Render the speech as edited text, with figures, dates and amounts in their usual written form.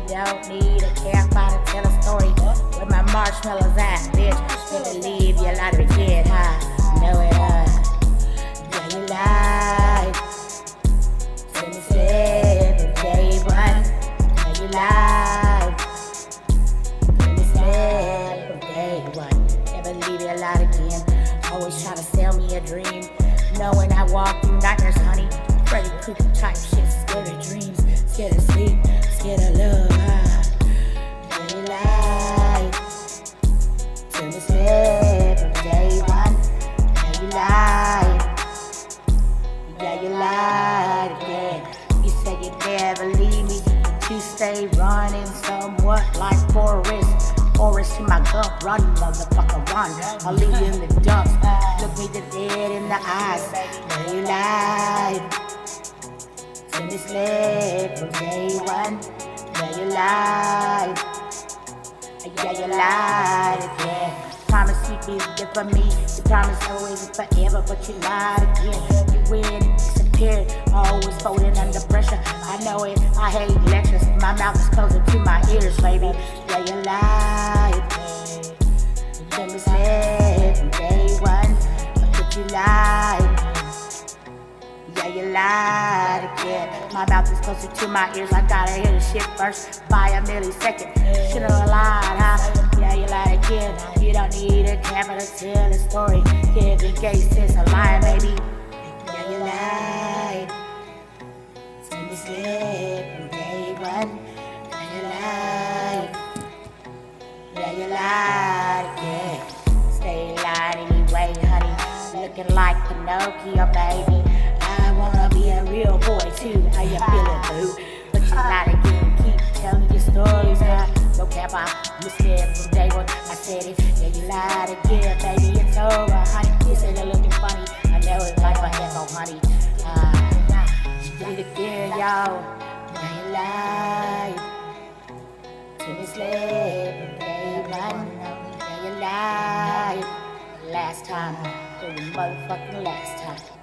you don't need a campfire to tell a story. Where my marshmallows at, bitch? Never leave your light to get high. Know it, yeah, you lied. So you said from day one. Yeah, you lied. So you said from day one. Never leave your light again. Always try to sell me a dream. Knowing I walk through nightmares, honey. Freddy Krueger type shit. Scared of dreams, scared of sleep, scared of love. Yeah, you lied. To me slip from day one. Yeah, you lied. Yeah, you lied again. You said you'd never leave me, but you stay running somewhat like Forrest. Forrest in my gump, run, motherfucker, run. I'll leave you in the dumps. Look me dead in the eyes. Yeah, you lied. To me slip from day one. Yeah, you lied. Yeah, you lied again. Promise you'd be there for me. You promised always and forever, but you lied again. You win and disappeared, always folding under pressure. I know it, I hate lectures. My mouth is closer to my ears, baby. Yeah, you lied. You told me slip from day one, but you lied. Yeah, you lied again. My mouth is closer to my ears. I gotta hear the shit first by a millisecond. Should've lied, huh? Yeah, you lied again. You don't need a camera to tell a story. Kevin Gates says a lying, baby. Yeah, you lied. So you slip from day one. Yeah, you lied. Yeah, you lied again. Stay lying anyway, honey. Looking like Pinocchio, baby. I wanna be a real boy too. How you feeling, boo? But you lied again. Keep telling your stories, huh? No cap, I mislead from day one. I said it. Yeah, you lied again, baby. It's over, honey. You said you're looking funny. I know it's like my echo, honey. She did it again, y'all. Yeah, you lied. To me slip from day one. Yeah, you lied. Last time, the motherfucking last time.